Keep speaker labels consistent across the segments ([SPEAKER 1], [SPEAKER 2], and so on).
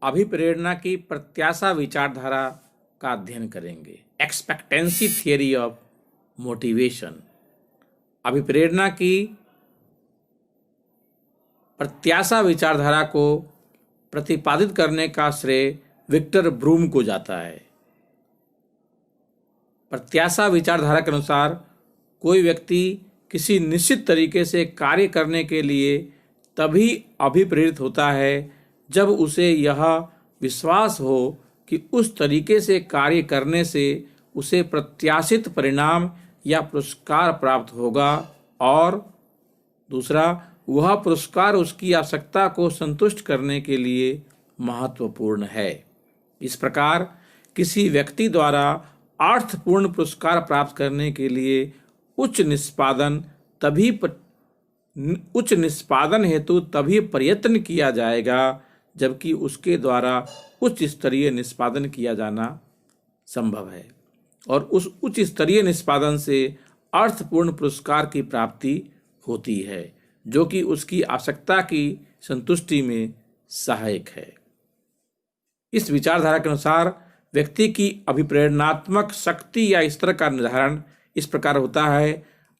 [SPEAKER 1] अभिप्रेरणा की प्रत्याशा विचारधारा का अध्ययन करेंगे। Expectancy theory of motivation. अभिप्रेरणा की प्रत्याशा विचारधारा को प्रतिपादित करने का श्रेय विक्टर ब्रूम को जाता है। प्रत्याशा विचारधारा के अनुसार कोई व्यक्ति किसी निश्चित तरीके से कार्य करने के लिए तभी अभिप्रेरित होता है जब उसे यह विश्वास हो कि उस तरीके से कार्य करने से उसे प्रत्याशित परिणाम या पुरस्कार प्राप्त होगा, और दूसरा, वह पुरस्कार उसकी आवश्यकता को संतुष्ट करने के लिए महत्वपूर्ण है। इस प्रकार किसी व्यक्ति द्वारा अर्थपूर्ण पुरस्कार प्राप्त करने के लिए उच्च निष्पादन हेतु तभी प्रयत्न किया जाएगा जबकि उसके द्वारा उच्च स्तरीय निष्पादन किया जाना संभव है, और उस उच्च स्तरीय निष्पादन से अर्थपूर्ण पुरस्कार की प्राप्ति होती है जो कि उसकी आवश्यकता की संतुष्टि में सहायक है। इस विचारधारा के अनुसार व्यक्ति की अभिप्रेरणात्मक शक्ति या स्तर का निर्धारण इस प्रकार होता है।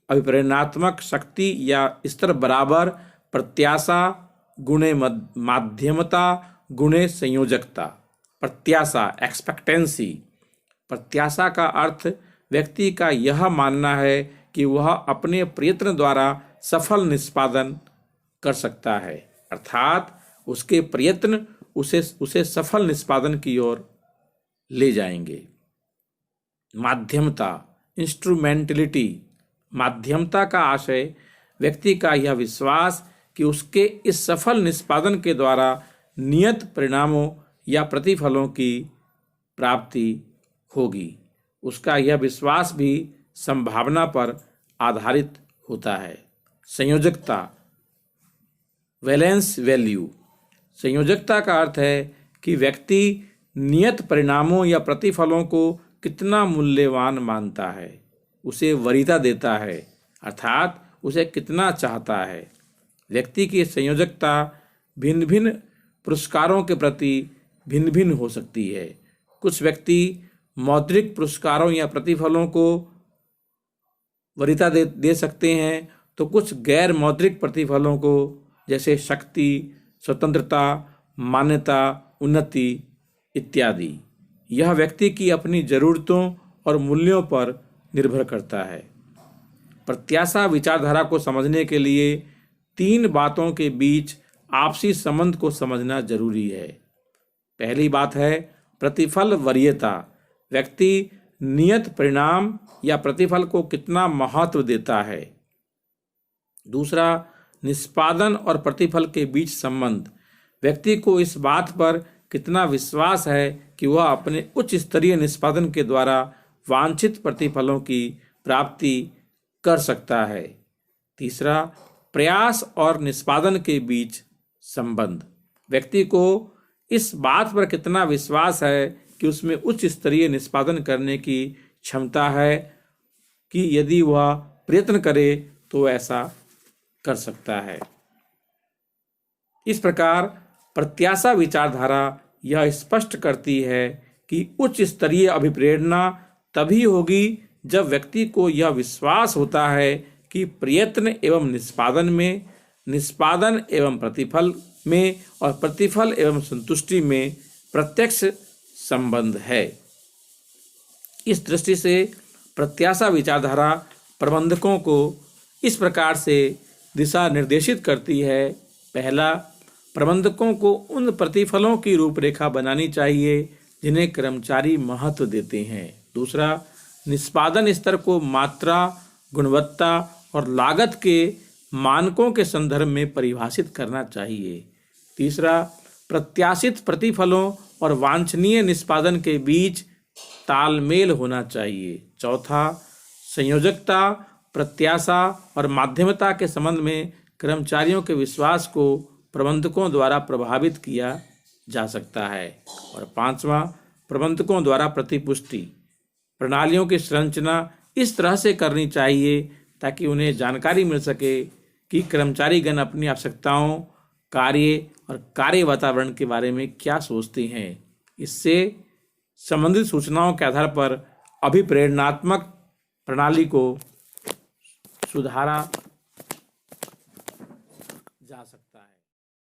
[SPEAKER 1] अभिप्रेरणात्मक शक्ति या स्तर बराबर प्रत्याशा गुणे माध्यमता गुणे संयोजकता। प्रत्याशा एक्सपेक्टेंसी। प्रत्याशा का अर्थ व्यक्ति का यह मानना है कि वह अपने प्रयत्न द्वारा सफल निष्पादन कर सकता है, अर्थात उसके प्रयत्न उसे सफल निष्पादन की ओर ले जाएंगे। माध्यमता इंस्ट्रूमेंटलिटी। माध्यमता का आशय व्यक्ति का यह विश्वास कि उसके इस सफल निष्पादन के द्वारा नियत परिणामों या प्रतिफलों की प्राप्ति होगी। उसका यह विश्वास भी संभावना पर आधारित होता है। संयोजकता वैलेंस वैल्यू। संयोजकता का अर्थ है कि व्यक्ति नियत परिणामों या प्रतिफलों को कितना मूल्यवान मानता है, उसे वरीयता देता है, अर्थात उसे कितना चाहता है। व्यक्ति की संयोजकता भिन्न भिन्न पुरस्कारों के प्रति भिन्न भिन्न हो सकती है। कुछ व्यक्ति मौद्रिक पुरस्कारों या प्रतिफलों को वरीयता दे सकते हैं, तो कुछ गैर मौद्रिक प्रतिफलों को, जैसे शक्ति, स्वतंत्रता, मान्यता, उन्नति इत्यादि, यह व्यक्ति की अपनी जरूरतों और मूल्यों पर निर्भर करता है। प्रत्याशा विचारधारा को समझने के लिए 3 बातों के बीच आपसी संबंध को समझना जरूरी है। पहली बात है प्रतिफल वरीयता। व्यक्ति नियत परिणाम या प्रतिफल को कितना महत्व देता है। दूसरा, निष्पादन और प्रतिफल के बीच संबंध। व्यक्ति को इस बात पर कितना विश्वास है कि वह अपने उच्च स्तरीय निष्पादन के द्वारा वांछित प्रतिफलों की प्राप्ति कर सकता है। तीसरा, प्रयास और निष्पादन के बीच संबंध। व्यक्ति को इस बात पर कितना विश्वास है कि उसमें उच्च स्तरीय निष्पादन करने की क्षमता है कि यदि वह प्रयत्न करे तो ऐसा कर सकता है। इस प्रकार प्रत्याशा विचारधारा यह स्पष्ट करती है कि उच्च स्तरीय अभिप्रेरणा तभी होगी जब व्यक्ति को यह विश्वास होता है कि प्रयत्न एवं निष्पादन में, निष्पादन एवं प्रतिफल में और प्रतिफल एवं संतुष्टि में प्रत्यक्ष संबंध है। इस दृष्टि से प्रत्याशा विचारधारा प्रबंधकों को इस प्रकार से दिशा निर्देशित करती है। पहला, प्रबंधकों को उन प्रतिफलों की रूपरेखा बनानी चाहिए जिन्हें कर्मचारी महत्व देते हैं। दूसरा, निष्पादन स्तर को मात्रा, गुणवत्ता और लागत के मानकों के संदर्भ में परिभाषित करना चाहिए। तीसरा, प्रत्याशित प्रतिफलों और वांछनीय निष्पादन के बीच तालमेल होना चाहिए। चौथा, संयोजकता, प्रत्याशा और माध्यमता के संबंध में कर्मचारियों के विश्वास को प्रबंधकों द्वारा प्रभावित किया जा सकता है। और पांचवा, प्रबंधकों द्वारा प्रतिपुष्टि। प्रणालियों की संरचना इस तरह से करनी चाहिए ताकि उन्हें जानकारी मिल सके कि कर्मचारीगण अपनी आवश्यकताओं, कार्य और कार्य वातावरण के बारे में क्या सोचते हैं। इससे संबंधित सूचनाओं के आधार पर अभिप्रेरणात्मक प्रणाली को सुधारा जा सकता है।